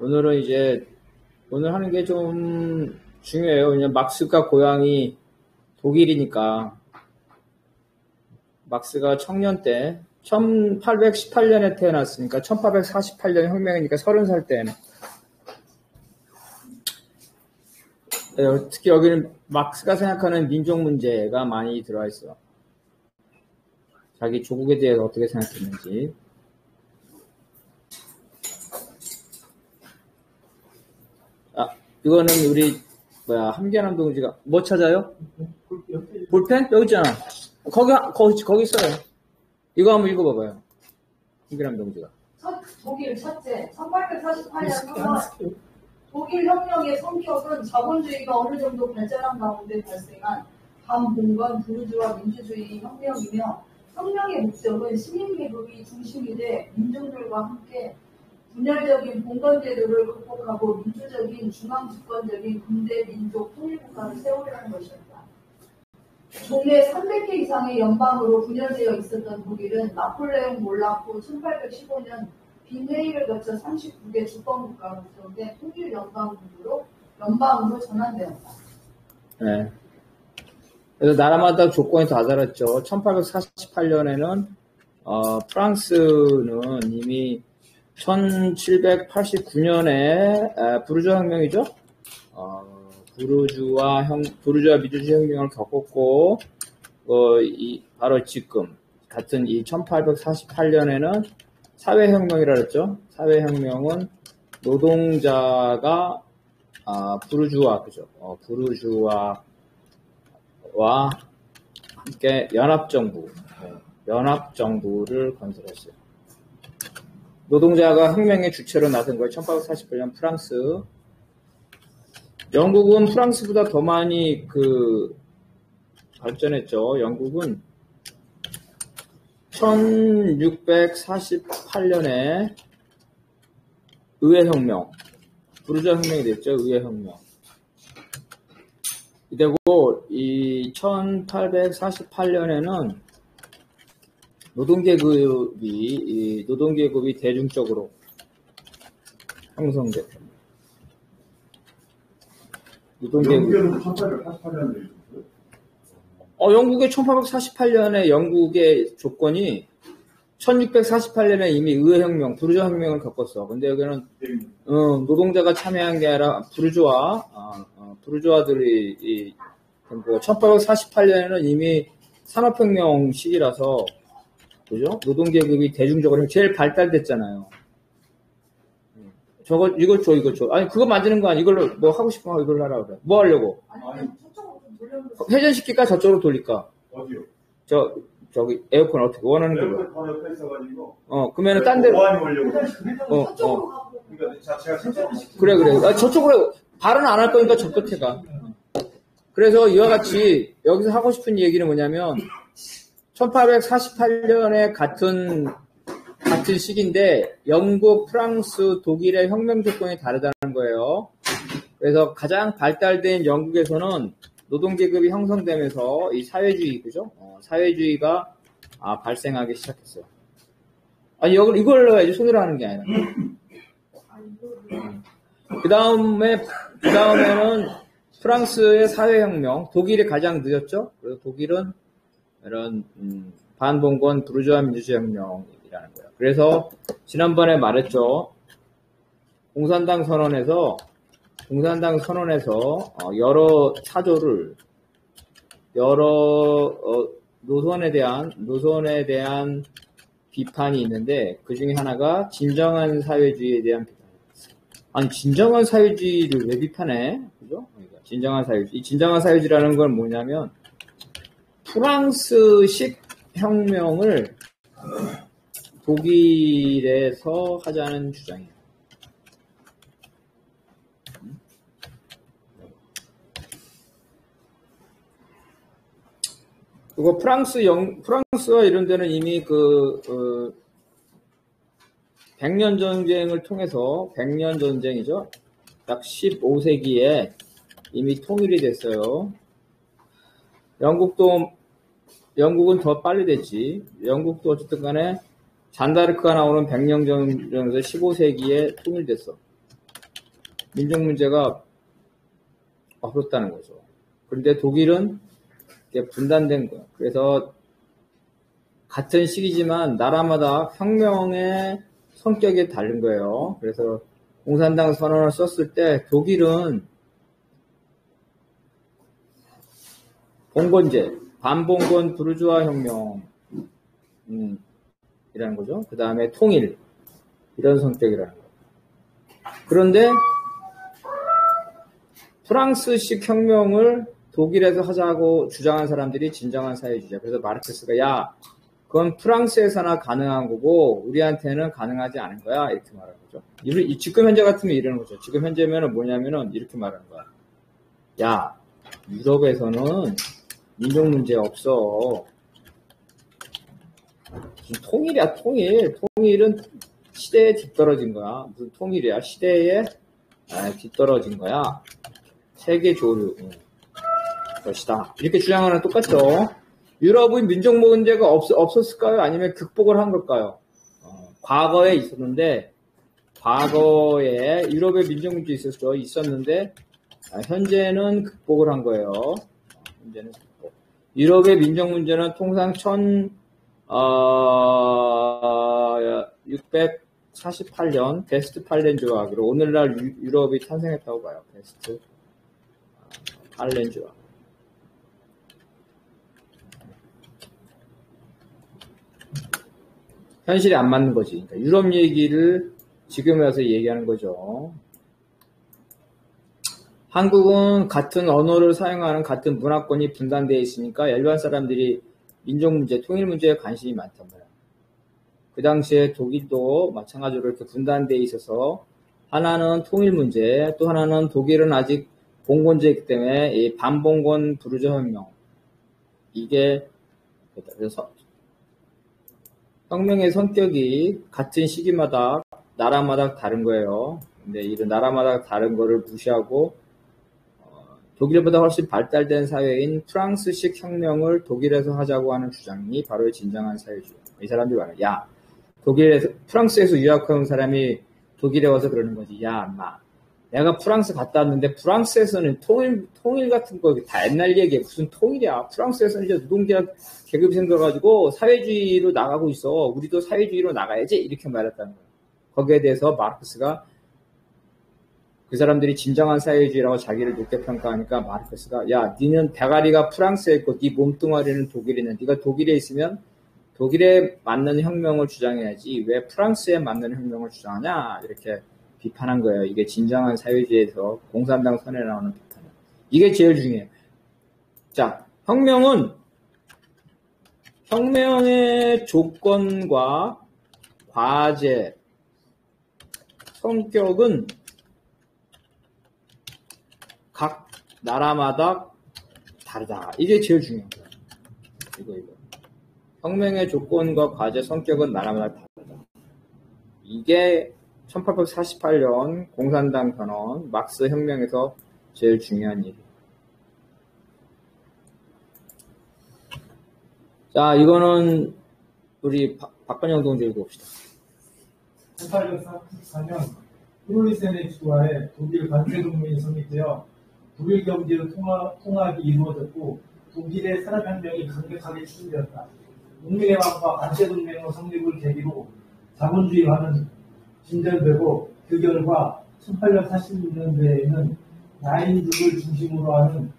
오늘 하는 게 좀 중요해요. 왜냐면 막스가 고향이 독일이니까. 막스가 청년 때 1818년에 태어났으니까 1848년 혁명이니까 30살 때는. 특히 여기는 막스가 생각하는 민족 문제가 많이 들어와 있어. 자기 조국에 대해서 어떻게 생각했는지. 이거는 우리 함기환 동지가 뭐 찾아요? 볼펜? 여기 있잖아. 거기 있어요. 이거 한번 읽어봐봐요. 함기환 동지가. 독일 첫째, 1848년 독일 혁명의 성격은 자본주의가 어느 정도 발전한 가운데 발생한 반봉건 부르주아 민주주의 혁명이며, 혁명의 목적은 시민계급이 중심이 돼 민중들과 함께 분열적인 봉건제도를 극복하고 민주적인 중앙집권적인 근대 민족 통일국가를 세우려는 것이었다. 종래 300개 이상의 연방으로 분열되어 있었던 독일은 나폴레옹 몰락 후 1815년 빈회의를 거쳐 39개 주권국가로 구성된 통일연방국으로 전환되었다. 네. 그래서 나라마다 조건이 다 달랐죠. 1848년에는 프랑스는 이미 1789년에 부르주아 혁명이죠. 부르주아 민주주의 혁명을 겪었고, 바로 지금 같은 이 1848년에는 사회혁명이라 그랬죠. 사회혁명은 노동자가 부르주아, 그죠? 부르주아와 함께 연합정부를 건설했어요. 노동자가 혁명의 주체로 나선 거예요. 1848년 프랑스. 영국은 프랑스보다 더 많이 발전했죠. 영국은 1648년에 의회혁명, 부르주아 혁명이 됐죠. 의회혁명. 그리고 이 1848년에는 노동계급이 대중적으로 형성됐다. 영국에는 1848년에 영국의 1848년에 영국의 조건이 1648년에 이미 의회혁명, 부르주아 혁명을 겪었어. 근데 여기는 노동자가 참여한 게 아니라 부르주아들이 1848년에는 이미 산업혁명 시기라서, 그죠? 노동계급이 대중적으로 제일 발달됐잖아요. 이거 줘. 아니, 그거 만드는 거 아니, 이걸로 뭐 하고 싶은 거 이걸로 하라 그래. 뭐 하려고? 아니, 저쪽으로 좀 돌려보세요. 회전시킬까? 저쪽으로 돌릴까? 어디요? 저기, 에어컨 어떻게 원하는 걸로. 에어컨 바로 옆에 있어가지고. 그러면은 딴 데로. 보안이 오려고. 저쪽으로 가고. 그러니까 자체가 설정을 그래. 저쪽으로, 발은 안 할 거니까 저 끝에 가. 그래서 이와 같이, 여기서 하고 싶은 얘기는 뭐냐면, 1848년에 같은 시기인데 영국, 프랑스, 독일의 혁명 조건이 다르다는 거예요. 그래서 가장 발달된 영국에서는 노동계급이 형성되면서 이 사회주의, 그죠? 사회주의가 발생하기 시작했어요. 아니, 이걸 해야지, 손으로 하는 게 아니라. 그 다음에는 프랑스의 사회혁명, 독일이 가장 늦었죠? 그래서 독일은 이런 반봉건 부르주아 민주주의 혁명이라는 거예요. 그래서 지난번에 말했죠. 공산당 선언에서 여러 사조를 노선에 대한 비판이 있는데 그 중에 하나가 진정한 사회주의에 대한 비판이었어요. 아니, 진정한 사회주의를 왜 비판해? 그죠? 그러니까 진정한 사회주의라는 건 뭐냐면 프랑스식 혁명을 독일에서 하자는 주장이에요. 그리고 프랑스와 이런 데는 이미 백년 전쟁을 통해서, 백년 전쟁이죠. 약 15세기에 이미 통일이 됐어요. 영국은 더 빨리 됐지. 영국도 어쨌든 간에 잔다르크가 나오는 백년 전쟁에서 15세기에 통일됐어. 민족 문제가 어렵다는 거죠. 그런데 독일은 이게 분단된 거예요. 그래서 같은 시기지만 나라마다 혁명의 성격이 다른 거예요. 그래서 공산당 선언을 썼을 때 독일은 봉건제, 반봉건 부르주아 혁명, 이라는 거죠. 그 다음에 통일, 이런 성격이라는 거예요. 그런데 프랑스식 혁명을 독일에서 하자고 주장한 사람들이 진정한 사회주의자. 그래서 마르크스가 야, 그건 프랑스에서나 가능한 거고 우리한테는 가능하지 않은 거야. 이렇게 말하는 거죠. 지금 현재 같으면 이러는 거죠. 지금 현재면은 뭐냐면은 이렇게 말하는 거야. 야, 유럽에서는 민족 문제 없어. 무슨 통일이야, 통일. 통일은 시대에 뒤떨어진 거야. 무슨 통일이야? 시대에 뒤떨어진 거야. 세계 조류 것이다. 이렇게 주장하는 똑같죠. 유럽은 민족 문제가 없었을까요? 아니면 극복을 한 걸까요? 과거에 있었는데, 과거에 유럽의 민족 문제 있었는데, 현재는 극복을 한 거예요. 현재는 극복. 유럽의 민족 문제는 통상 1648년 베스트팔렌 조약으로 오늘날 유럽이 탄생했다고 봐요. 베스트팔렌 조약. 현실에 안 맞는 거지. 그러니까 유럽 얘기를 지금 와서 얘기하는 거죠. 한국은 같은 언어를 사용하는 같은 문화권이 분단되어 있으니까 일반 사람들이 민족 문제, 통일 문제에 관심이 많단 말이야. 그 당시에 독일도 마찬가지로 이렇게 분단되어 있어서 하나는 통일 문제, 또 하나는 독일은 아직 봉건제이기 때문에 이 반봉건 부르주아 혁명. 이게 그래서 혁명의 성격이 같은 시기마다 나라마다 다른 거예요. 근데 이런 나라마다 다른 거를 무시하고 독일보다 훨씬 발달된 사회인 프랑스식 혁명을 독일에서 하자고 하는 주장이 바로 진정한 사회주의. 이 사람들이 말해요. 야, 프랑스에서 유학한 사람이 독일에 와서 그러는 거지. 야, 인마. 내가 프랑스 갔다 왔는데 프랑스에서는 통일 같은 거 다 옛날 얘기야. 무슨 통일이야. 프랑스에서는 이제 노동계약 계급이 생겨가지고 사회주의로 나가고 있어. 우리도 사회주의로 나가야지. 이렇게 말했다는 거야. 거기에 대해서 마르크스가 그 사람들이 진정한 사회주의라고 자기를 높게 평가하니까 마르크스가 야, 니는 대가리가 프랑스에 있고 네 몸뚱아리는 독일에 있는 네가 독일에 있으면 독일에 맞는 혁명을 주장해야지 왜 프랑스에 맞는 혁명을 주장하냐 이렇게 비판한 거예요. 이게 진정한 사회주의에서 공산당 선에 나오는 비판이에요. 이게 제일 중요해요. 자, 혁명의 조건과 과제, 성격은 각 나라마다 다르다. 이게 제일 중요한 거예요. 이거. 혁명의 조건과 과제, 성격은 나라마다 다르다. 이게 1848년 공산당 선언, 막스 혁명에서 제일 중요한 일이에요. 자, 이거는 우리 박건영 동지 읽어봅시다. 1844년 프로리센의 주하에 독일 관세 동맹이 성립되어 독일 경제의 통합이 이루어졌고 독일의 산업혁명이 강력하게 추진되었다. 농민의 왕과 관세 동맹의 성립을 계기로 자본주의화는 진전되고 그 결과 1840년대에는 나인주를 중심으로 하는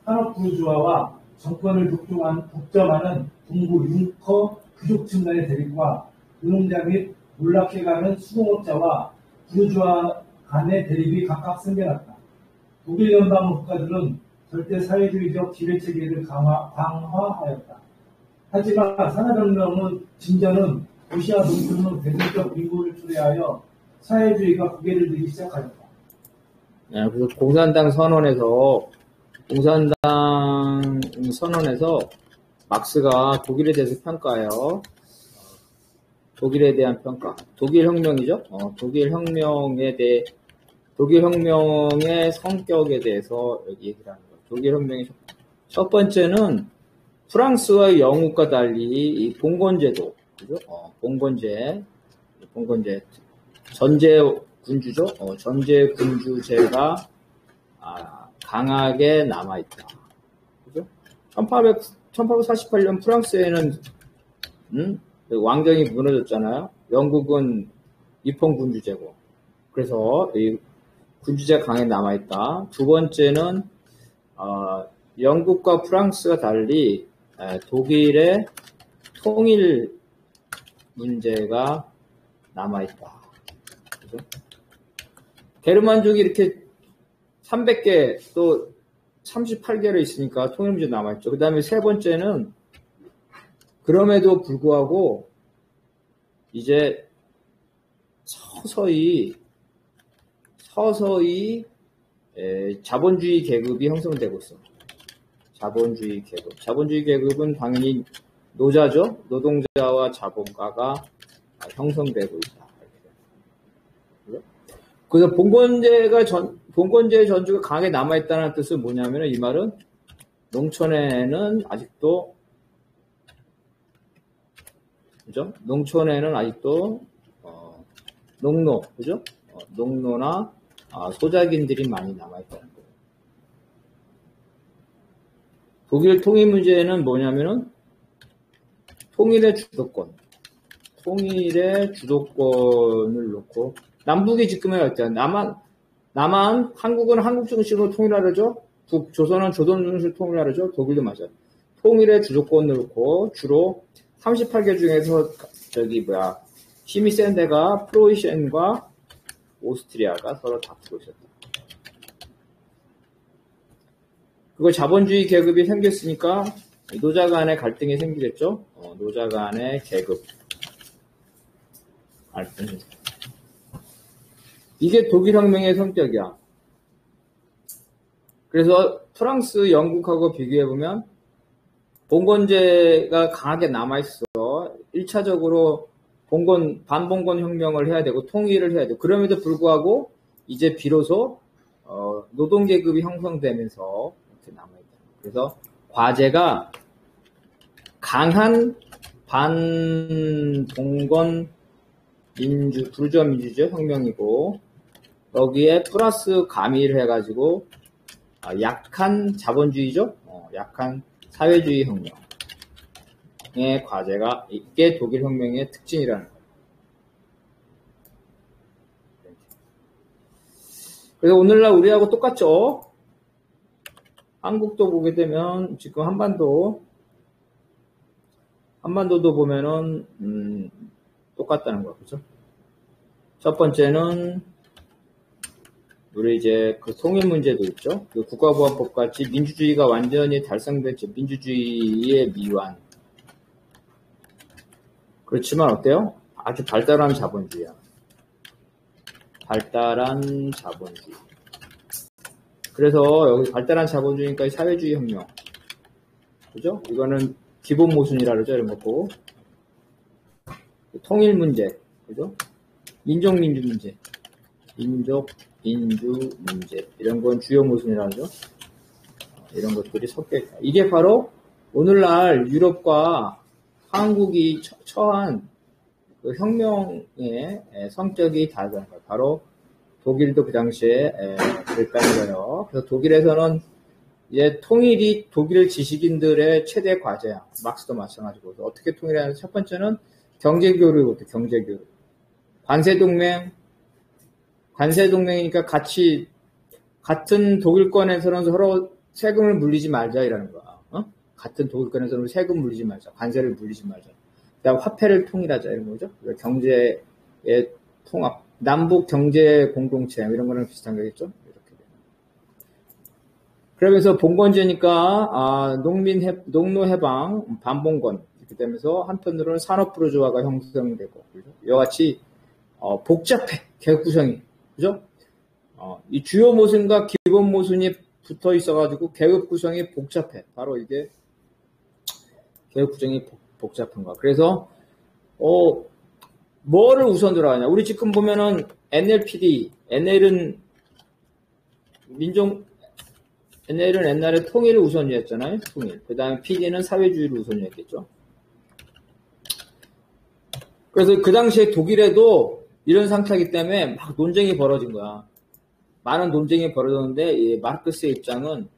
산업 부르주아와 정권을 독점하는 동부 융커 귀족층 간의 대립과 노동자 및 몰락해가는 수공업자와 부르주아 간의 대립이 각각 생겨났다. 독일 연방 국가들은 절대 사회주의적 지배체계를 강화하였다. 하지만 산업혁명은 진전은 도시와 농촌은 대중적 인구를 초래하여 사회주의가 고개를 들기 시작하였다. 네, 그래서 공산당 선언에서 막스가 독일에 대해서 평가해요. 독일에 대한 평가. 독일 혁명이죠. 독일 혁명의 성격에 대해서 여기 얘기를 하는 거예요. 독일 혁명의 첫 번째는 프랑스와 영국과 달리 이 봉건제도, 그죠? 봉건제 전제 군주죠. 전제 군주제가 강하게 남아있다. 그죠? 1848년 프랑스에는 왕정이 무너졌잖아요. 영국은 입헌 군주제고. 그래서 이 군주제가 강하게 남아있다. 두 번째는 영국과 프랑스가 달리 독일의 통일 문제가 남아있다. 그죠? 게르만족이 이렇게 300개 또 38개로 있으니까 통일 문제 남아있죠. 그 다음에 세 번째는 그럼에도 불구하고 이제 서서히 자본주의 계급이 형성되고 있어. 자본주의 계급. 자본주의 계급은 당연히 노자죠. 노동자와 자본가가 형성되고 있다. 그래서 봉건제의 전주가 강하게 남아있다는 뜻은 뭐냐면 이 말은 농촌에는 아직도 그죠? 농촌에는 아직도 농노 그죠? 농노나 소작인들이 많이 남아있다는 거예요. 독일 통일 문제는 뭐냐면은 통일의 주도권을 놓고 남북이 지금은 어때요? 남한, 한국은 한국 정식으로 통일하려죠? 조선은 조선 정식으로 통일하려죠? 독일도 맞아요. 통일의 주도권을 놓고 주로 38개 중에서 힘이 센 데가 프로이센과 오스트리아가 서로 다투고 있었다. 그거 자본주의 계급이 생겼으니까 노자 간의 갈등이 생기겠죠? 노자 간의 계급 갈등. 이게 독일혁명의 성격이야. 그래서 프랑스, 영국하고 비교해보면 봉건제가 강하게 남아있어. 1차적으로 반봉건 혁명을 해야 되고 통일을 해야 되고 그럼에도 불구하고 이제 비로소 노동계급이 형성되면서 이렇게 남아있다. 그래서 과제가 강한 반봉건 부르주아 민주주의 혁명이고 여기에 플러스 가미를 해가지고 약한 자본주의죠. 약한 사회주의 혁명의 과제가 이게 독일 혁명의 특징이라는 거예요. 그래서 오늘날 우리하고 똑같죠. 한국도 보게 되면 지금 한반도도 보면은 똑같다는 거죠. 그죠? 첫 번째는 우리 이제 그 통일 문제도 있죠. 그 국가보안법 같이 민주주의가 완전히 달성됐죠. 민주주의의 미완. 그렇지만 어때요? 아주 발달한 자본주의야. 발달한 자본주의. 그래서 여기 발달한 자본주의니까 사회주의 혁명. 그죠? 이거는 기본 모순이라 그러죠. 이런 거 보고. 통일 문제. 그죠? 민족민주 문제. 민주 문제. 이런 건 주요 모순이라 그러죠. 이런 것들이 섞여 있다. 이게 바로 오늘날 유럽과 한국이 처한 그 혁명의 성격이 다르다는 거예요. 바로 독일도 그 당시에 그랬다는 거예요. 그래서 독일에서는 이제 통일이 독일 지식인들의 최대 과제야. 막스도 마찬가지고. 어떻게 통일하냐. 첫 번째는 경제교류부터 경제교류. 관세동맹이니까 같은 독일권에서는 서로 세금을 물리지 말자 이라는 거야. 같은 독일권에서는 세금 물리지 말자. 관세를 물리지 말자. 그다음 화폐를 통일하자 이런 거죠. 경제의 통합, 남북 경제 공동체 이런 거랑 비슷한 거겠죠. 이렇게. 그러면서 봉건제니까 농노 해방, 반봉건 이렇게 되면서 한편으로는 산업 부르주아가 형성되고 그죠? 이와 같이 복잡해 계급 구성이 그죠? 이 주요 모순과 기본 모순이 붙어 있어가지고 계급 구성이 복잡해. 바로 이게 계급 구성이 복잡한 거야. 그래서 뭐를 우선 들어가냐? 우리 지금 보면은 NLPD, NL은 옛날에 통일을 우선이었잖아요. 통일. 그 다음에 PD는 사회주의를 우선이었겠죠. 그래서 그 당시에 독일에도 이런 상태이기 때문에 막 논쟁이 벌어진 거야. 많은 논쟁이 벌어졌는데 이 마르크스의 입장은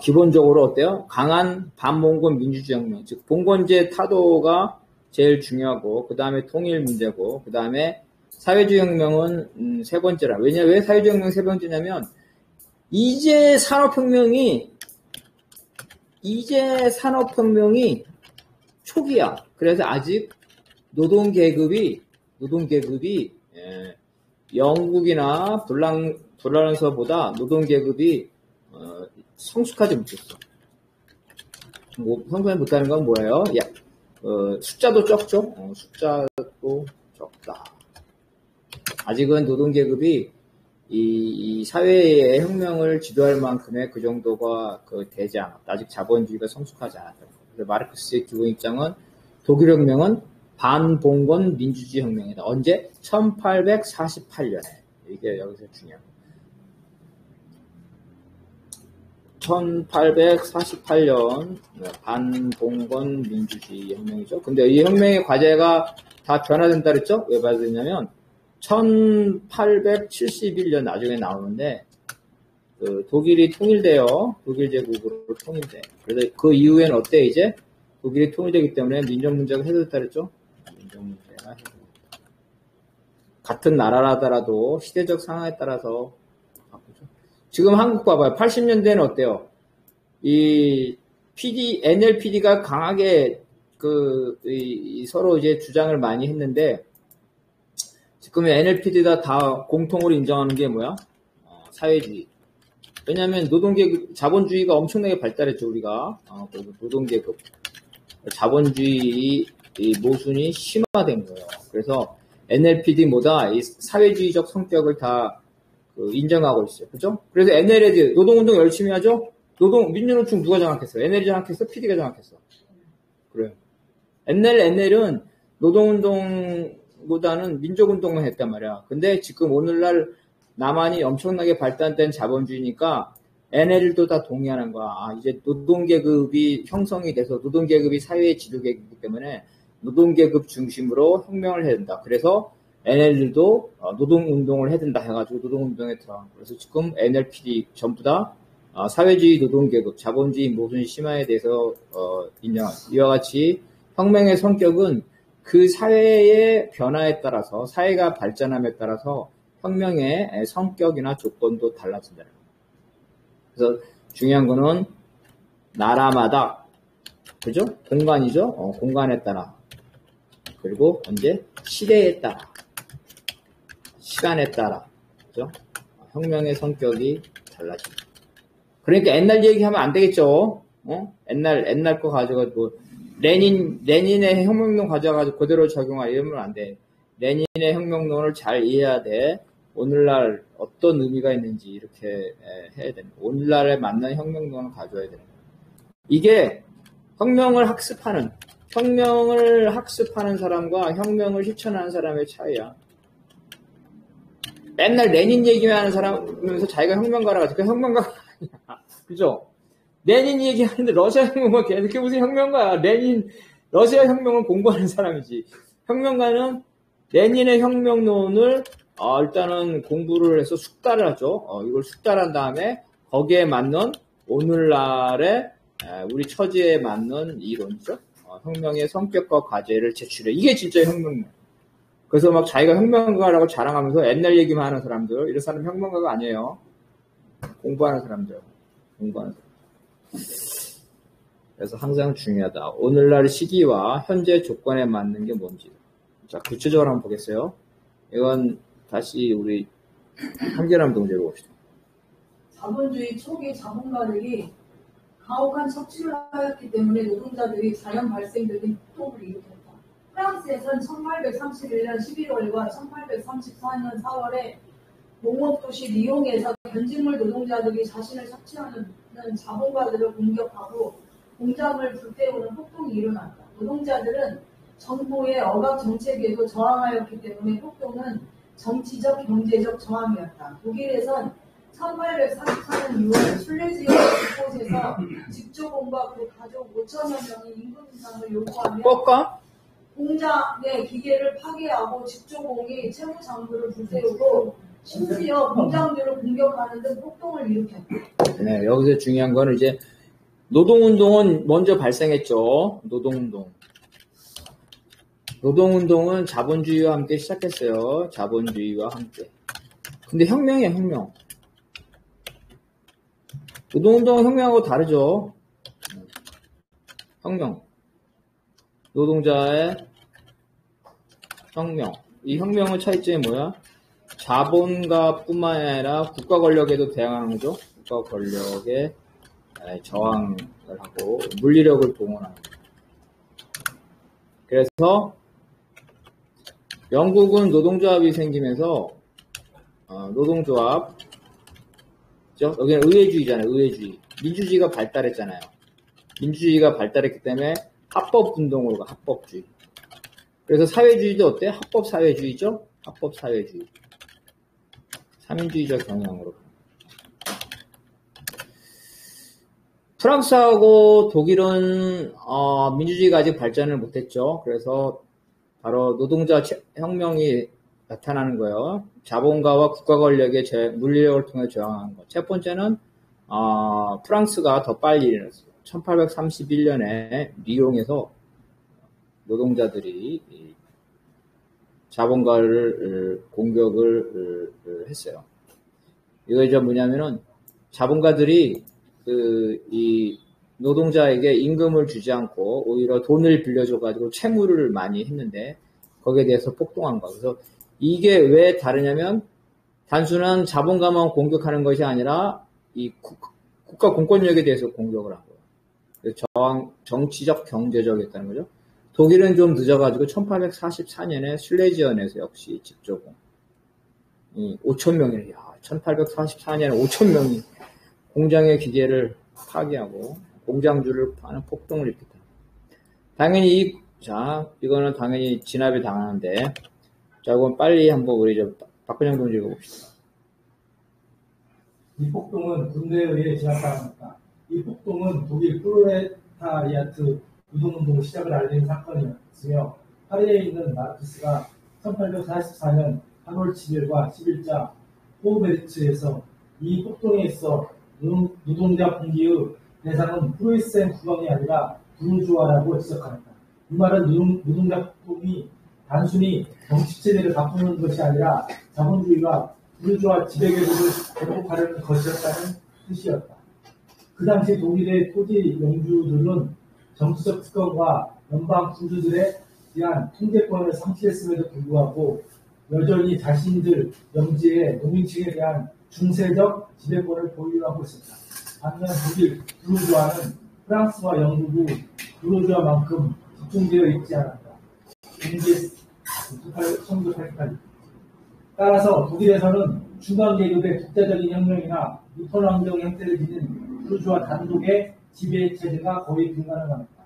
기본적으로 어때요? 강한 반봉건 민주주의 혁명, 즉 봉건제 타도가 제일 중요하고 그 다음에 통일 문제고 그 다음에 사회주의 혁명은 세 번째라. 왜 사회주의 혁명 세 번째냐면 이제 산업혁명이 초기야. 그래서 아직 노동계급이 영국이나 불란서보다 노동계급이 성숙하지 못했어. 성숙하지 못하는 건 뭐예요? 숫자도 적죠? 숫자도 적다. 아직은 노동계급이 이 사회의 혁명을 지도할 만큼의 그 정도가 되지 않았다. 아직 자본주의가 성숙하지 않았다. 그래서 마르크스의 기본 입장은 독일 혁명은 반봉건 민주주의 혁명이다. 언제? 1848년에. 이게 여기서 중요한 거. 1848년 반봉건 민주주의 혁명이죠. 근데 이 혁명의 과제가 다 변화된다 그랬죠? 왜 받았냐면 1871년 나중에 나오는데 독일이 통일돼요. 독일 제국으로 통일돼. 그래서 그 이후에는 어때 이제? 독일이 통일되기 때문에 민족 문제가 해소됐다 그랬죠? 민족 문제가 해소됐다. 같은 나라라더라도 시대적 상황에 따라서 바꾸죠. 지금 한국 봐봐요. 80년대는 어때요? 이 NLPD가 강하게 서로 이제 주장을 많이 했는데 지금 NLPD가 다 공통으로 인정하는 게 뭐야? 사회주의. 왜냐하면 노동계급, 자본주의가 엄청나게 발달했죠, 우리가. 노동계급. 자본주의 모순이 심화된 거예요. 그래서 NLPD보다 이 사회주의적 성격을 다 인정하고 있어요. 그죠? 그래서 NLD, 노동운동 열심히 하죠? 민주노총 누가 장악했어? NL이 장악했어? PD가 장악했어? 그래요. NL은 노동운동보다는 민족운동만 했단 말이야. 근데 지금 오늘날 남한이 엄청나게 발달된 자본주의니까 NL도 다 동의하는 거야. 이제 노동계급이 형성이 돼서 노동계급이 사회의 지도계급이기 때문에 노동계급 중심으로 혁명을 해야 된다. 그래서 NL도 노동운동을 해야 된다 해가지고 노동운동에 들어간 거예요. 그래서 지금 NLPD 전부 다 사회주의 노동계급, 자본주의 모순 심화에 대해서 인정합니다. 이와 같이 혁명의 성격은 그 사회의 변화에 따라서 사회가 발전함에 따라서 혁명의 성격이나 조건도 달라진다. 그래서 중요한 거는 나라마다 그죠? 공간이죠? 공간에 따라 그리고 언제? 시대에 따라 시간에 따라 그죠? 혁명의 성격이 달라집니다. 그러니까 옛날 얘기하면 안 되겠죠? 옛날 거 가져가지고 레닌의 혁명론 가져가지고 그대로 적용하려 이러면 안 돼. 레닌의 혁명론을 잘 이해해야 돼. 오늘날 어떤 의미가 있는지 이렇게 해야 되는 거예요. 오늘날에 맞는 혁명론을 가져야 되는 거예요. 이게 혁명을 학습하는 사람과 혁명을 실천하는 사람의 차이야. 맨날 레닌 얘기만 하는 사람이면서 자기가 혁명가라 가지고 혁명가가 아니야. 그죠? 레닌 얘기하는데 러시아 혁명은 걔 무슨 혁명가야. 러시아 혁명을 공부하는 사람이지. 혁명가는 레닌의 혁명론을 일단은 공부를 해서 숙달을 하죠. 이걸 숙달한 다음에 거기에 맞는 오늘날의 우리 처지에 맞는 이론이죠. 혁명의 성격과 과제를 제출해. 이게 진짜 혁명이에요. 그래서 막 자기가 혁명가라고 자랑하면서 옛날 얘기만 하는 사람들, 이런 사람 혁명가가 아니에요. 공부하는 사람들. 그래서 항상 중요하다. 오늘날 시기와 현재 조건에 맞는 게 뭔지. 자, 구체적으로 한번 보겠어요. 이건 다시 우리 한결함 동제로 봅시다. 자본주의 초기 자본가들이 가혹한 척취를 하였기 때문에 노동자들이 자연 발생적인 폭동을 일으켰다. 프랑스에선 1831년 11월과 1834년 4월에 농업도시 리옹에서 변직물 노동자들이 자신을 척취하는 자본가들을 공격하고 공장을 불태우는 폭동이 일어났다. 노동자들은 정부의 억압 정책에도 저항하였기 때문에 폭동은 정치적, 경제적 저항이었다. 독일에선 1844년 6월 술래지역 곳곳에서 직조공과 그 가족 5천여 명이 임금 인상을 요구하며 뻑까? 공장의 기계를 파괴하고 직조공이 채무장부를 불태우고 심지어 공장들을 공격하는 등 폭동을 일으켰다. 네, 여기서 중요한 거는 이제 노동운동은 먼저 발생했죠. 노동운동. 노동운동은 자본주의와 함께 시작했어요. 자본주의와 함께. 근데 혁명이에요, 혁명. 노동운동은 혁명하고 다르죠. 혁명. 노동자의 혁명. 이 혁명의 차이점이 뭐야? 자본가뿐만 아니라 국가 권력에도 대항하는 거죠. 국가 권력에 저항을 하고 물리력을 동원하는 거죠. 그래서 영국은 노동조합이 생기면서 노동조합, 여기는 의회주의잖아요. 의회주의. 민주주의가 발달했잖아요. 민주주의가 발달했기 때문에 합법운동으로 가. 합법주의. 그래서 사회주의도 어때? 합법사회주의죠? 합법사회주의. 삼인주의적 경향으로. 프랑스하고 독일은 민주주의가 아직 발전을 못했죠. 그래서 바로 노동자 혁명이 나타나는 거예요. 자본가와 국가 권력의 물리력을 통해 저항하는 것. 첫 번째는 프랑스가 더 빨리 일어났어요. 1831년에 리옹에서 노동자들이 자본가를 공격을 했어요. 이거 이제 뭐냐면은 자본가들이 이 노동자에게 임금을 주지 않고 오히려 돈을 빌려줘가지고 채무를 많이 했는데 거기에 대해서 폭동한 거예요. 그래서 이게 왜 다르냐면 단순한 자본가만 공격하는 것이 아니라 이 국가 공권력에 대해서 공격을 한 거예요. 저항, 정치적, 경제적이었다는 거죠. 독일은 좀 늦어가지고 1844년에 술레지언에서 역시 직조공 5,000명이래요. 1844년에 5,000명이 공장의 기계를 파괴하고 공장주를 파는 폭동을 일으켰다. 당연히 이거는 당연히 진압이 당하는데, 자, 그럼 빨리 한번 우리 박근영 동지 읽어봅시다. 이 폭동은 군대에 의해 진압당합니다. 이 폭동은 독일 프롤레타리아트 노동운동 시작을 알린 사건이었으며 파리에 있는 마르크스가 1844년 8월 7일과 10일자 호흐베르츠에서 이 폭동에 있어 노동자 분기의 대상은 프로이센 국왕이 아니라 부르주아라고 지적합니다. 이 말은 노동자 폭동이 단순히 정치체제를 바꾸는 것이 아니라 자본주의와 부르주아 지배계급을 대폭하려는 것이었다는 뜻이었다. 그 당시 독일의 토지 영주들은 정치적 특권과 연방 군주들에 대한 통제권을 상실했음에도 불구하고 여전히 자신들 영지의 농민층에 대한 중세적 지배권을 보유하고 있었다. 반면 독일 부르주아는 프랑스와 영국의 부르주아만큼 집중되어 있지 않았다. 1988. 따라서 독일에서는 중간계급의 독자적인 혁명이나 유턴환경 형태를 지닌 부르주아 단독의 지배 체제가 거의 불가능합니다.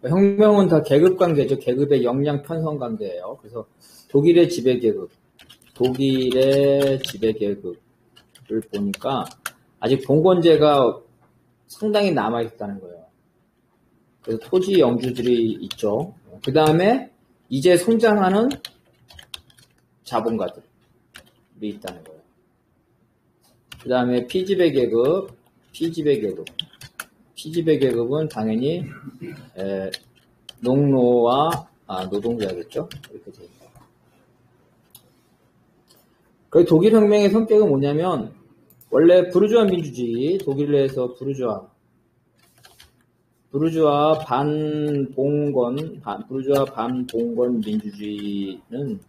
혁명은 다 계급 관계죠. 계급의 역량 편성 관계예요. 그래서 독일의 지배 계급을 보니까 아직 봉건제가 상당히 남아 있다는 거예요. 그래서 토지 영주들이 있죠. 그 다음에 이제 성장하는 자본가들이 있다는 거예요. 그 다음에 피지배 계급은 당연히 농노와 노동자겠죠. 이렇게 되어 있습니다. 그 독일 혁명의 성격은 뭐냐면 원래 부르주아 민주주의, 독일 내에서 부르주아 반봉건 민주주의는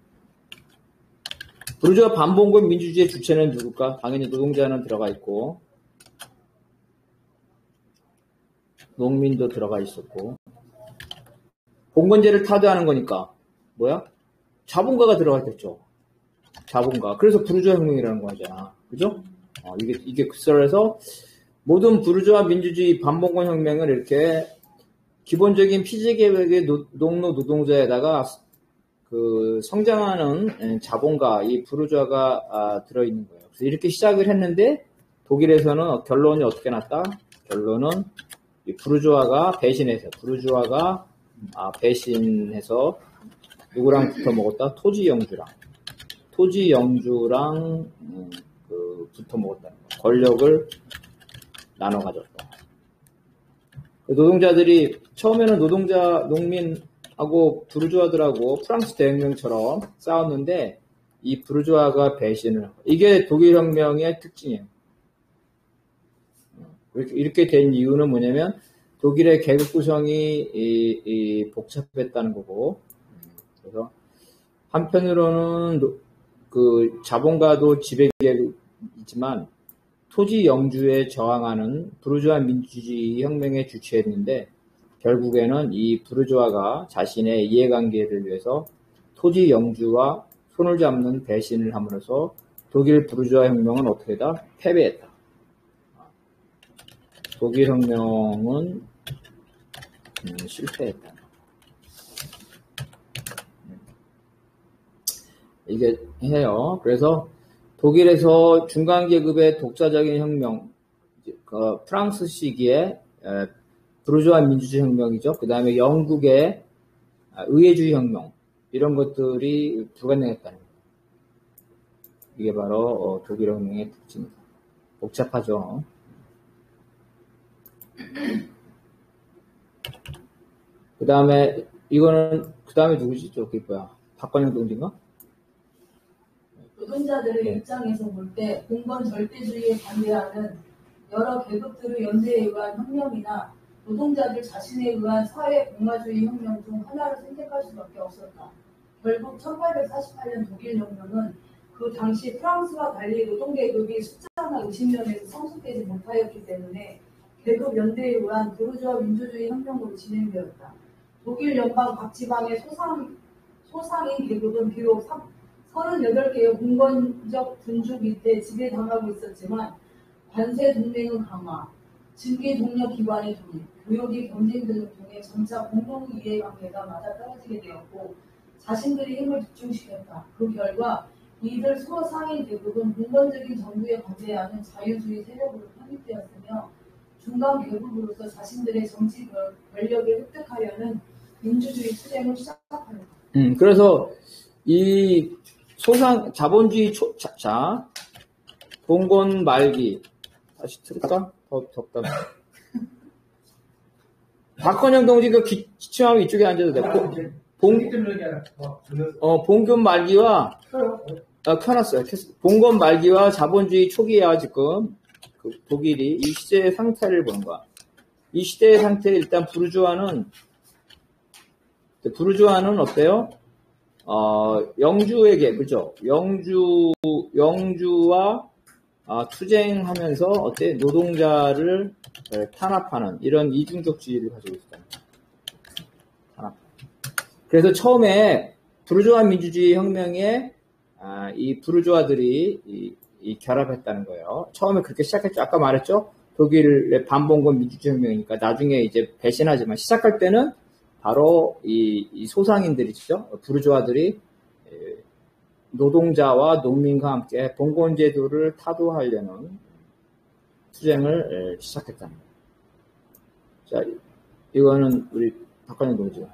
부르주아 반봉건 민주주의의 주체는 누굴까? 당연히 노동자는 들어가 있고 농민도 들어가 있었고 봉건제를 타도하는 거니까 뭐야? 자본가가 들어가 있겠죠. 자본가. 그래서 부르주아 혁명이라는 거잖아. 그죠? 이게 그래서 모든 부르주아 민주주의 반봉건 혁명을 이렇게 기본적인 피지계획의 농노 노동자에다가 그 성장하는 자본가, 이 부르주아가 들어있는 거예요. 그래서 이렇게 시작을 했는데 독일에서는 결론이 어떻게 났다? 결론은 이 부르주아가 배신해서 누구랑 붙어 먹었다? 토지 영주랑 붙어 먹었다는 거. 권력을 나눠 가졌다. 노동자들이 처음에는 농민하고 부르주아들하고 프랑스 대혁명처럼 싸웠는데 이 부르주아가 배신을 하고 이게 독일 혁명의 특징이에요. 이렇게 된 이유는 뭐냐면 독일의 계급 구성이 복잡했다는 거고, 그래서 한편으로는 그 자본가도 지배계급이지만 토지 영주에 저항하는 부르주아 민주주의 혁명에 주체했는데 결국에는 이 부르주아가 자신의 이해관계를 위해서 토지 영주와 손을 잡는 배신을 함으로써 독일 부르주아 혁명은 어떻게 했다? 패배했다. 독일 혁명은 실패했다. 이게 해요. 그래서 독일에서 중간계급의 독자적인 혁명, 프랑스 시기에 부르주아 민주주의 혁명이죠. 그 다음에 영국의 의회주의 혁명, 이런 것들이 불가능했다는 거예요. 이게 바로 독일 혁명의 특징입니다. 복잡하죠. 그 다음에 그 다음에 누구지? 저기 뭐야? 박관영 동지인가? 노동자들의 입장에서 볼 때 공건 절대주의에 반대하는 여러 계급들의 연대에 의한 혁명이나 노동자들 자신에 의한 사회 공화주의 혁명 중 하나를 선택할 수밖에 없었다. 결국 1848년 독일 혁명은 그 당시 프랑스와 달리 노동계급이 숫자나 의식면에서 성숙되지 못하였기 때문에 계급 연대에 의한 부르주아 민주주의 혁명으로 진행되었다. 독일 연방 각 지방의 소상인 계급은 비록 38개의 공건적 군주 밑에 지배당하고 있었지만 관세 동맹은 강화, 증기 동력 기관의 도입, 교육의 경쟁 등을 통해 점차 공동 이해관계가 맞아떨어지게 되었고 자신들의 힘을 집중시켰다. 그 결과 이들 소상인 계급은 공건적인 정부에 관대하는 자유주의 세력으로 편입되었으며 중간 계급으로서 자신들의 정치 권력을 획득하려는 민주주의 투쟁을 시작하였다. 그래서 이 자본주의 봉건 말기 다시 틀을까? 더 덥다. 박헌영 동지 기침하면 이쪽에 앉아도 돼. 봉건 말기와 켜놨어요. 봉건 말기와 자본주의 초기야 지금 독일이 이 시대의 상태를 보는 거야. 이 시대의 상태를 일단 부르주아는 어때요? 영주에게, 그죠? 영주와 투쟁하면서 어때? 노동자를 탄압하는 이런 이중적주의를 가지고 있다. 그래서 처음에 부르주아 민주주의 혁명에 이 부르주아들이 이 결합했다는 거예요. 처음에 그렇게 시작했죠. 아까 말했죠. 독일의 반봉건 민주주의 혁명이니까 나중에 이제 배신하지만 시작할 때는 바로 이 소상인들이죠. 부르주아들이 노동자와 농민과 함께 봉건제도를 타도하려는 투쟁을 시작했다는 거예요. 자, 이거는 우리 박관영 동지.